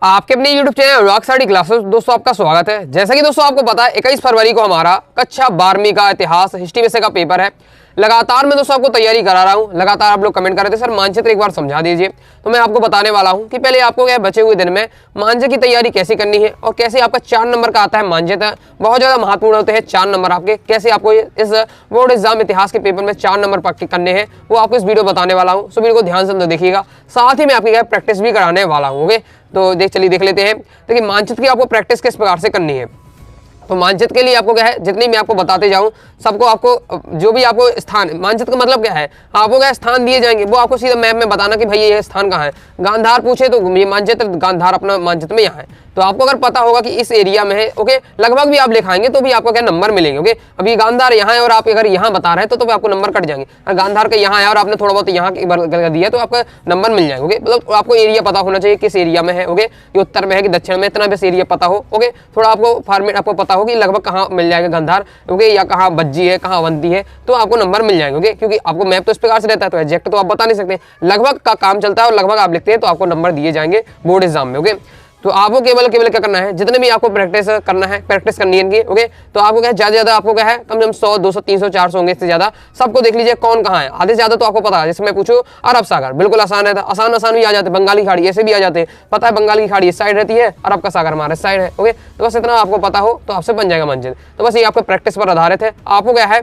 आपके अपने YouTube channel rock study classes दोस्तों आपका स्वागत है। जैसा कि दोस्तों आपको पता है 21 फरवरी को हमारा कक्षा 12वीं का इतिहास हिस्ट्री विषय का पेपर है। लगातार मैं दोस्तों आपको तैयारी करा रहा हूं। लगातार आप लोग कमेंट कर रहे थे सर मानचित्र एक बार समझा दीजिए, तो मैं आपको बताने वाला हूं कि पहले आपको क्या बचे हुए दिन में मानचित्र की तैयारी कैसे करनी है और कैसे आपका 4 नंबर का आता है मानचित्र। बहुत ज़्यादा महत्वपूर्ण होते हैं 4 नंबर आपके, कैसे आपको इस बोर्ड एग्जाम इतिहास के पेपर में 4 नंबर पक्के करने हैं वो आपको इस वीडियो बताने वाला हूँ। सो वीडियो को ध्यान से देखिएगा, साथ ही मैं आपकी प्रैक्टिस भी कराने वाला हूँ। ओके, तो देख लेते हैं। देखिए मानचित्र की आपको प्रैक्टिस किस प्रकार से करनी है। तो मानचित्र के लिए आपको क्या है, जितनी मैं आपको बताते जाऊं सबको आपको जो भी आपको स्थान, मानचित्र का मतलब क्या है, आपको क्या स्थान दिए जाएंगे वो आपको सीधा मैप में बताना कि भाई ये स्थान कहाँ है। गांधार पूछे तो ये मानचित्र गांधार अपना मानचित्र में यहाँ है, तो आपको अगर पता होगा कि इस एरिया में है ओके, लगभग भी आप लिखाएंगे तो भी आपको क्या नंबर मिलेंगे। ओके, अभी गांधार यहाँ है और आप अगर यहाँ बता रहे हैं तो आपको नंबर कट जाएंगे। अगर गांधार का यहाँ है और आपने थोड़ा बहुत यहाँ दिया तो आपका नंबर मिल जाएगा। ओके, मतलब आपको एरिया पता होना चाहिए किस एरिया में है। ओके, ये उत्तर में है कि दक्षिण में, इतना बस एरिया पता हो। ओके, थोड़ा आपको फॉर्मेट आपको पता हो कि लगभग कहाँ मिल जाएगा गांधार, ओके, या कहाँ बज्जी है कहाँ अवंती है, तो आपको नंबर मिल जाएंगे। ओके, क्योंकि आपको मैप तो इस प्रकार से रहता है तो एग्जैक्ट तो आप बता नहीं सकते, लगभग का काम चलता है और लगभग आप लिखते हैं तो आपको नंबर दिए जाएंगे बोर्ड एग्जाम में। ओके, तो आपको केवल क्या करना है, जितने भी आपको प्रैक्टिस करना है, प्रैक्टिस करनी है इनकी। ओके, तो आपको क्या है ज्यादा आपको क्या है, कम से कम 100 200 300 400 होंगे, इससे ज्यादा सबको देख लीजिए कौन कहाँ है। आधे से ज्यादा तो आपको पता है। जैसे मैं पूछूं अरब सागर, बिल्कुल आसान है, आसान भी आ जाते हैं। बंगाली खाड़ी ऐसे भी आ जाते हैं, पता है बंगाल की खाड़ी इस साइड रहती है, अरब का सागर हमारे साइड है। ओके, तो बस इतना आपको पता हो तो आपसे बन जाएगा मानचित्र। तो बस ये आपको प्रैक्टिस पर आधारित है। आपको क्या है,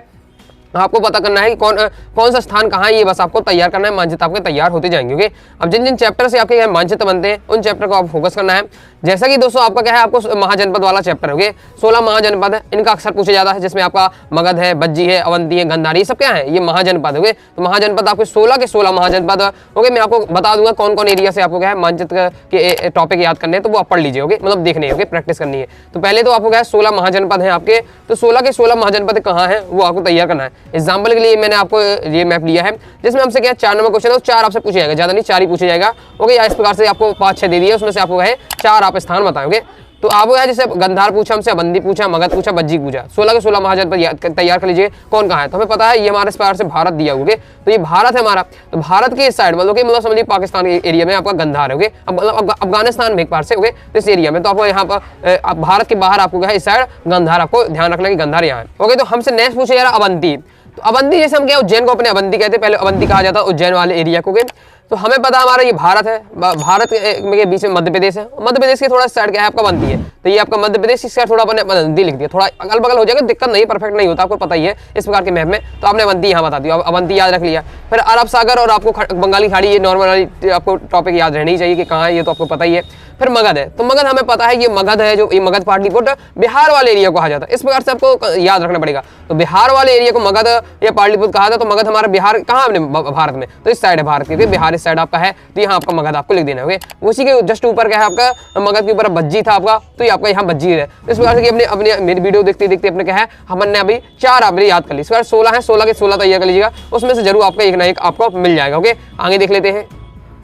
आपको पता करना है कि कौन सा स्थान कहाँ है, ये बस आपको तैयार करना है। मानचित्र आपके तैयार होते जाएंगे। ओके, अब जिन जिन चैप्टर से आपके मानचित्र बनते हैं उन चैप्टर को आप फोकस करना है। जैसा कि दोस्तों आपका क्या है, आपको महाजनपद वाला चैप्टर है। 16 महाजनपद है, इनका अक्सर पूछा जाता है, जिसमें आपका मगध है, बज्जी है, अवंती है, गंधारी, सब क्या है, ये महाजनपद। ओके, तो महाजनपद आपके 16 के 16 महाजनपद। ओके, मैं आपको बता दूंगा कौन कौन एरिया से आपको क्या है मानचित्र के टॉपिक याद करने हैं, तो वो आप पढ़ लीजिए। ओके, मतलब देखने है, प्रैक्टिस करनी है। तो पहले तो आपको क्या है 16 महाजनपद है आपके, तो 16 के 16 महाजनपद कहाँ है वो आपको तैयार करना है। एग्जाम्पल के लिए मैंने आपको ये मैप लिया है, जिसमें हमसे क्या 4 नंबर क्वेश्चन है, 4 आपसे पूछा जाएगा, ज्यादा नहीं 4 ही पूछा जाएगा। ओके, या इस प्रकार से आपको 5-6 दे दिए, उसमें से आपको है 4 आप स्थान बताओगे। तो आपको है जैसे गंधार पूछा हमसे, अवंती पूछा, मगध पूछा, बज्जी पूछा, 16 के 16 महाजनपद तैयार कर लीजिए कौन कहाँ है। तो हमें पता है ये हमारे इस प्रकार से भारत दिया होगा, तो ये भारत है हमारा। तो भारत के इस साइड मतलब समझिए पाकिस्तान के एरिया में आपका गंधार है। मतलब अफगानिस्तान में एक पार से तो इस एरिया में, तो आपको यहाँ पर भारत के बाहर आपको इस साइड गंधार, आपको ध्यान रखना कि गंधार यहाँ है। ओके, तो हमसे नेक्स्ट पूछा जा रहा अवंती। तो अवंती जैसे हम क्या उज्जैन को अपने अवंती कहते हैं, पहले अवंती कहा जाता है उज्जैन वाले एरिया को। तो हमें पता हमारा ये भारत है, भारत के बीच में मध्य प्रदेश है, मध्य प्रदेश के थोड़ा साइड क्या है आपका अवंती है, तो ये आपका मध्य प्रदेश इसका थोड़ा अपने अवंती लिख दिया, थोड़ा अगल बगल हो जाएगा, दिक्कत नहीं, परफेक्ट नहीं होता, आपको पता ही है इस प्रकार के मैप में। तो आपने अवंती यहाँ बता दिया, अवंती याद रख लिया। फिर अरब सागर और आपको बंगाली खाड़ी, ये नॉर्मल आपको टॉपिक याद रहनी चाहिए कि कहाँ है, ये तो आपको पता ही है। फिर मगध है, तो मगध हमें पता है ये मगध है, जो ये मगध पाटलिपुत्र बिहार वाले एरिया को कहा जाता है, इस प्रकार से आपको याद रखना पड़ेगा। तो बिहार वाले एरिया को मगध या पाटलिपुत्र कहा था, तो मगध हमारा बिहार कहाँ है भारत में, तो इस साइड है भारत के, बिहार इस साइड आपका है, तो यहाँ आपका मगध आपको लिख देना है। उसी के जस्ट ऊपर क्या है आपका मगध के ऊपर बज्जी था आपका, तो ये आपका यहाँ बज्जी है। इस प्रकार से अपने मेरी वीडियो देखते देखते अपने क्या है हमने अभी 4 आपने याद कर ली, इस बार 16 है, 16 के 16 तैयार कर लीजिएगा, उसमें से जरूर आपका एक ना एक आपको मिल जाएगा। ओके, आगे देख लेते हैं।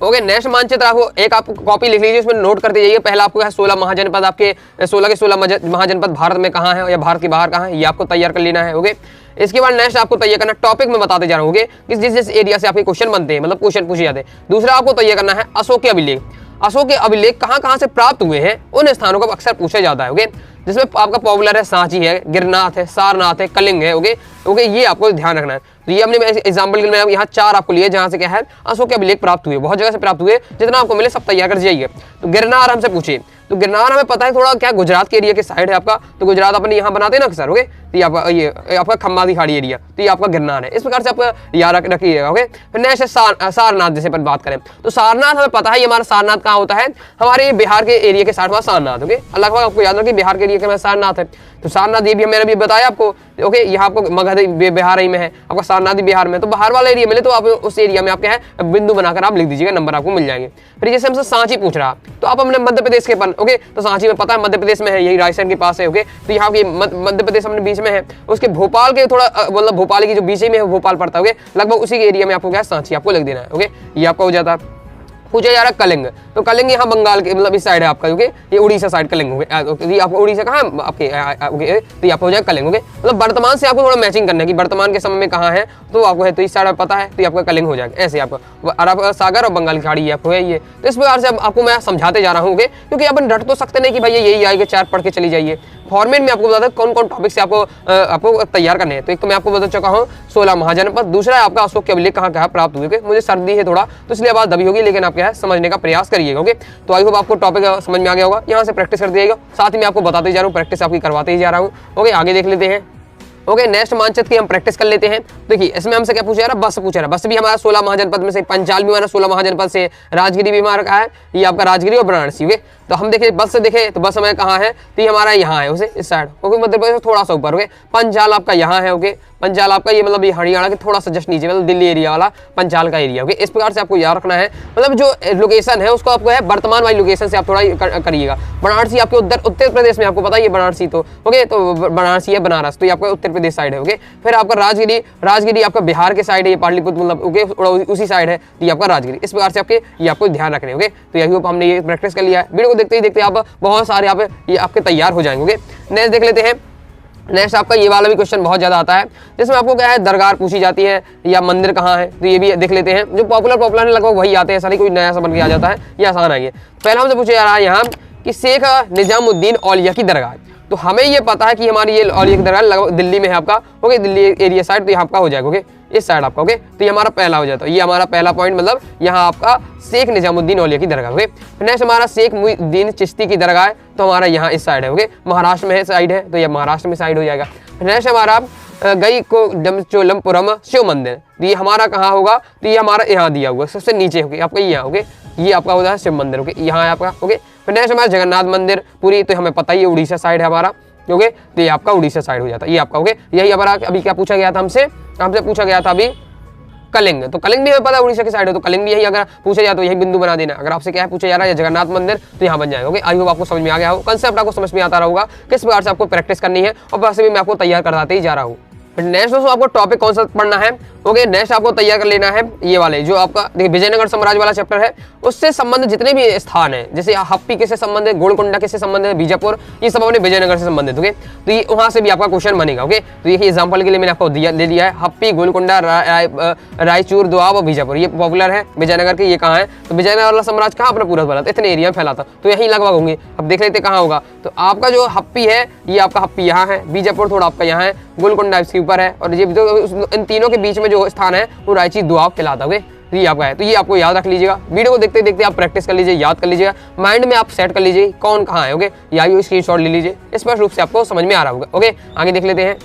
ओके, नेक्स्ट मानचित्र आपको एक आप कॉपी लिख लीजिए, इसमें नोट करते जाइए। पहला आपको है 16 महाजनपद, आपके 16 के 16 महाजनपद भारत में कहाँ है या भारत के बाहर कहाँ है, ये आपको तैयार कर लेना है। ओके, इसके बाद नेक्स्ट आपको तैयार करना टॉपिक में बताते जा रहा हूँ कि जिस एरिया से आपके क्वेश्चन बनते हैं, मतलब क्वेश्चन पूछे जाते हैं। दूसरा आपको तैयार करना है अशोक के अभिलेख। अशोक के अभिलेख कहाँ से प्राप्त हुए हैं, उन स्थानों को अक्सर पूछा जाता है। ओके, जिसमें आपका पॉपुलर है सांची है, गिरनाथ है, सारनाथ है, कलिंग है। ओके, ये आपको ध्यान रखना है। तो ये हमने एग्जाम्पल के लिए यहाँ 4 आपको लिए, जहाँ से क्या है अशोक के अभिलेख प्राप्त हुए, बहुत जगह से प्राप्त हुए, जितना आपको मिले सब तैयार कर जाइए। तो गिरनार हमसे पूछे, तो गिरनार हमें पता है थोड़ा क्या गुजरात के एरिया के साइड है आपका, तो गुजरात अपने यहाँ बनाते हैं ना अक्सर। ओके, तो ये आपका खम्बादी खाड़ी एरिया, तो ये आपका गिरनार है, इस प्रकार से आपका याद रखिएगा। ओके, फिर नेक्स्ट है सारनाथ, जैसे पर बात करें तो सारनाथ हमें पता है ये हमारा सारनाथ कहाँ होता है, हमारे बिहार के एरिया के साइड में सारनाथ। ओके, लगभग आपको याद रखिए बिहार के एरिया के सारनाथ है, तो सारनाथ ये भी मैंने भी बताया आपको। ओके, यहाँ आपको मगध बिहार ही में है, आपका सारनाथ बिहार में, तो बाहर वाला एरिया मिले तो आप उस एरिया में आपके है बिंदु बनाकर आप लिख दीजिएगा, नंबर आपको मिल जाएंगे। फिर जैसे हमसे सांची पूछ रहा, तो आप अपने मध्य प्रदेश के पन। ओके, तो सांची में पता है मध्य प्रदेश में है, यही राजस्थान के पास है। ओके, तो यहाँ की मध्य प्रदेश अपने बीच में है, उसके भोपाल के थोड़ा मतलब भोपाल की जो बीच में है भोपाल पड़ता है। ओके, लगभग उसी के एरिया में आपको क्या सांची आपको लिख देना है। ओके, ये आपका हो जाता है। पूछा जा रहा है कलिंग, तो कलिंग यहाँ बंगाल के मतलब इस साइड है आपका, क्योंकि ये उड़ीसा साइड कलिंग हो गए, ये आपको उड़ीसा कहाँ है आपके, तो ये आपको हो जाएगा कलिंग हो गए। मतलब वर्तमान से आपको थोड़ा मैचिंग करना है कि वर्तमान के समय में कहाँ है, तो आपको है तो इस साइड पता है, तो ये आपका कलिंग हो जाएगा। ऐसे आपको अरब सागर और बंगाल की खाड़ी आपको है ये। तो इस प्रकार से आपको मैं समझाते जा रहा हूँ, क्योंकि अपन रट तो सकते नहीं कि भाई यही आएगा, 4 पढ़ के चली जाइए। फॉर्मेट में आपको बता दें कौन कौन टॉपिक से आपको तैयार करने हैं। तो एक तो मैं आपको बता चुका हूँ 16 महाजनपद, दूसरा है आपका अशोक के अभिलेख कहाँ कहाँ प्राप्त हुए। मुझे सर्दी है थोड़ा, तो इसलिए आवाज दबी होगी, लेकिन आप क्या है समझने का प्रयास करिएगा। ओके, तो आई होप आपको टॉपिक समझ में आ गया होगा। यहाँ से प्रैक्टिस करते जाइएगा, साथ ही मैं आपको बताते जा रहा हूँ, प्रैक्टिस आपकी करवाते ही जा रहा हूँ। ओके, आगे देख लेते हैं। ओके, नेक्स्ट मानचित्र की हम प्रैक्टिस कर लेते हैं। देखिए इसमें हमसे क्या पूछा जा रहा है, बस पूछा रहा है। बस भी हमारा 16 महाजनपद में से, पंचाल भी हमारा 16 महाजनपद से, राजगिरी भी हमारा कहा है, ये आपका राजगिरी और वाराणसी। ओके, तो हम देखें बस से देखें तो बस हमारे कहाँ है, तो ये हमारा यहाँ है उसे इस साइड, ओके, मध्य प्रदेश थोड़ा सा ऊपर। ओके, पंचाल आपका यहाँ है। ओके, पंचाल आपका ये मतलब ये हरियाणा के थोड़ा सा जस्ट नीचे, मतलब दिल्ली एरिया वाला पंचाल का एरिया। ओके, इस प्रकार से आपको याद रखना है, मतलब जो लोकेशन है उसको आपको है वर्तमान वाली लोकेशन से आप थोड़ा करिएगा। वाराणसी आपके उत्तर प्रदेश में, आपको पता है ये वाराणसी, तो ओके, तो वाराणसी है बनारस, तो ये आपका उत्तर प्रदेश साइड है। ओके, फिर आपका राजगिरी आपका बिहार के साइड है, ये पाटलिपुत्र मतलब ओके उसी साइड है, तो ये आपका राजगिरी। इस प्रकार से ये आपको ध्यान रखने। ओके, तो यही होप हमने ये प्रैक्टिस कर लिया है। वीडियो को देखते ही देखते आप बहुत सारे ये आपके तैयार हो जाएंगे। ओके, नेक्स्ट देख लेते हैं। नेक्स्ट आपका ये वाला भी क्वेश्चन बहुत ज्यादा आता है, जिसमें आपको क्या है दरगाह पूछी जाती है या मंदिर कहाँ है, तो ये भी देख लेते हैं। जो पॉपुलर है लगभग वही आते हैं, ऐसा नहीं कोई नया सा बन के आ जाता है, ये आसान है। ये पहला हमसे पूछा जा रहा है यहाँ कि शेख निजामुद्दीन औलिया की दरगाह, तो हमें ये पता है कि हमारी ये औलिया की दरगाह लगभग दिल्ली में है आपका। ओके, दिल्ली एरिया साइड, तो यहाँ आपका हो जाएगा। ओके, इस साइड आपका। ओके, तो ये हमारा पहला हो जाता है, ये हमारा पहला पॉइंट, मतलब यहाँ आपका शेख निजामुद्दीन औलिया की दरगाह। ओके, नेक्स्ट हमारा शेख मुईनुद्दीन चिश्ती की दरगाह है, तो हमारा यहाँ इस साइड है। ओके, महाराष्ट्र में साइड है, तो ये महाराष्ट्र में साइड हो जाएगा। नेक्स्ट हमारा गई को डमचोलमपुरम शिव मंदिर, तो ये हमारा कहाँ होगा, तो ये हमारा यहाँ दिया हुआ सबसे नीचे। होगा आपका यहाँ। ओके, ये आपका होता है शिव मंदिर। ओके, यहाँ है आपका। ओके, फिर नेक्स्ट हमारा जगन्नाथ मंदिर पुरी, तो हमें पता ही है उड़ीसा साइड है हमारा। ओके, तो ये आपका उड़ीसा साइड हो जाता है, ये आपका। ओके, यही हमारा अभी क्या पूछा गया था हमसे पूछा गया था अभी कलिंग, तो कलिंग भी हमें पता है उड़ीसा की साइड है, तो कलिंग भी यही अगर पूछा जाए तो यही बिंदु बना देना। अगर आपसे क्या है पूछा जा रहा है जगन्नाथ मंदिर, तो यहाँ बन जाएगा। ओके, आई होप आपको समझ में आ गया हो, कंसेप्ट आपको समझ में आता रहा होगा किस प्रकार से आपको प्रैक्टिस करनी है, और वैसे भी मैं आपको तैयार कराते ही जा रहा हूँ। नेक्स्ट दोस्तों आपको टॉपिक कौन सा पढ़ना है। ओके, नेक्स्ट आपको तैयार कर लेना है ये वाले जो आपका देखिए विजयनगर साम्राज्य वाला चैप्टर है, उससे संबंधित जितने भी स्थान है, जैसे हप्पी किससे संबंधित, गोलकोंडा किससे संबंधित, बीजापुर, ये सब अपने विजयनगर से संबंधित। ओके, तो ये वहां से भी आपका क्वेश्चन बनेगा। ओके, तो ये एग्जांपल के लिए मैंने आपको ले लिया है हप्पी, गोलकोंडा, रायचूर, दोआब और बीजापुर, ये पॉपुलर है विजयनगर के। ये कहाँ है, तो विजयनगर वाला साम्राज्य कहाँ अपना पूरा फैला था, इतने एरिया में फैला था, तो यही लगभग होंगे। अब देख लेते कहाँ होगा, तो आपका जो हप्पी है ये आपका हप्पी यहाँ है, बीजापुर थोड़ा आपका यहाँ है, गोलकोंडा इसके ऊपर है, और ये इन तीनों के बीच में जो स्थान है वो रायची दोआब कहलाता है। तो ये आपका है, तो ये आपको याद रख लीजिएगा। वीडियो को देखते देखते आप प्रैक्टिस कर लीजिए, याद कर लीजिएगा, माइंड में आप सेट कर लीजिए कौन कहाँ है। ओके, या स्क्रीनशॉट ले लीजिए, स्पष्ट रूप से आपको समझ में आ रहा होगा। ओके, आगे देख लेते हैं।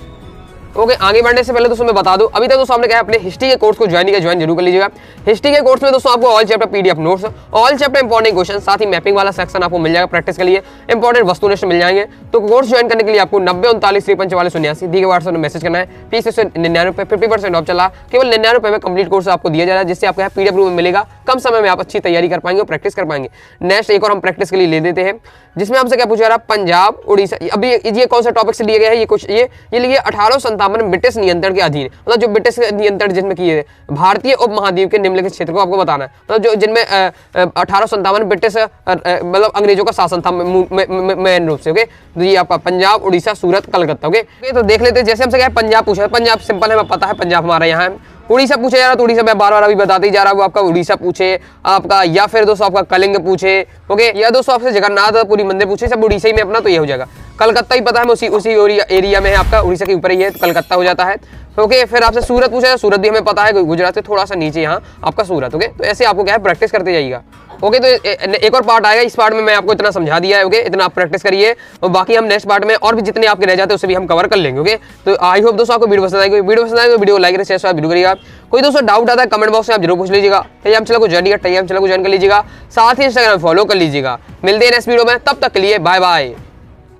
ओके, आगे बढ़ने से पहले दोस्तों मैं बता दूं, अभी तक दोस्तों आपने क्या है अपने हिस्ट्री के कोर्स को ज्वाइन किया, ज्वाइन जरूर कर लीजिएगा। हिस्ट्री के कोर्स में दोस्तों आपको all chapter PDF notes, all chapter important question, साथ ही मैपिंग वाला सेक्शन आपको मिल जाएगा प्रैक्टिस के लिए, इंपॉर्टेंट वस्तुनिष्ठ मिल जाएंगे। तो कोर्स ज्वाइन करने के लिए आपको 90 39 53 44 79 दी के व्हाट्सएप में मैसेज करना है। फीस 99 रुपये, 50% ऑफ चला, केवल 99 रुपये में कंप्लीट कोर्स आपको दिया जा रहा है, जिससे आपको पीडीएफ रूम में मिलेगा। कम समय में आप अच्छी तैयारी कर पाएंगे और प्रैक्टिस कर पाएंगे। नेक्स्ट एक और हम प्रैक्टिस के लिए ले देते हैं, जिसमें हमसे क्या पूछा जा रहा है पंजाब उड़ीसा। अभी ये कौन सा टॉपिक से लिए गया है, ये लिए 1857 ब्रिटिश नियंत्रण के अधीन, मतलब जो ब्रिटिश नियंत्रण जिसमें किए भारतीय उपमहाद्वीप के निम्नलिखित क्षेत्र को आपको बताना है, मतलब जो जिनमें 1857 ब्रिटिश मतलब अंग्रेजों का शासन था मेन रूप से। ओके, तो ये आपका पंजाब, उड़ीसा, सूरत, कलकत्ता। ओके, तो देख लेते हैं। जैसे हमसे क्या पंजाब पूछा है, पंजाब सिंपल है, पता है पंजाब हमारा यहाँ है। उड़ीसा पूछा जा रहा है, तो उड़ीसा मैं बार बार अभी बताते ही जा रहा हूँ आपका उड़ीसा पूछे आपका, या फिर दोस्तों आपका कलिंग पूछे। ओके, या दोस्तों आपसे जगन्नाथपुरी मंदिर पूछे, सब उड़ीसा ही में अपना, तो ये हो जाएगा। कलकत्ता ही पता है उसी एरिया में है आपका, उड़ीसा के ऊपर ही है, तो कलकत्ता हो जाता है। ओके, फिर आपसे सूरत पूछा है, सूरत भी हमें पता है, गुजरात से थोड़ा सा नीचे यहाँ आपका सूरत। ओके, तो ऐसे आपको क्या है प्रैक्टिस करते जाइएगा। ओके, तो एक और पार्ट आएगा, इस पार्ट में मैं आपको इतना समझा दिया है। ओके, इतना आप प्रैक्टिस करिए, और बाकी हम नेक्स्ट पार्ट में और भी जितने आपके रह जाते हैं उसे भी हम कवर कर लेंगे। ओके, तो आई होप दोस्तों आपको वीडियो पसंद आएगी। वीडियो पसंद आए तो वीडियो लाइक शेयर जरूर करिएगा। कोई दोस्तों डाउट आता है कमेंट बॉक्स में आप जरूर पूछ लीजिएगा। टेलीग्राम चैनल को ज्वाइन कर लीजिएगा, साथ ही इंस्टाग्राम फॉलो कर लीजिएगा। मिलते हैं नेक्स्ट वीडियो में, तब तक के लिए बाय बाय।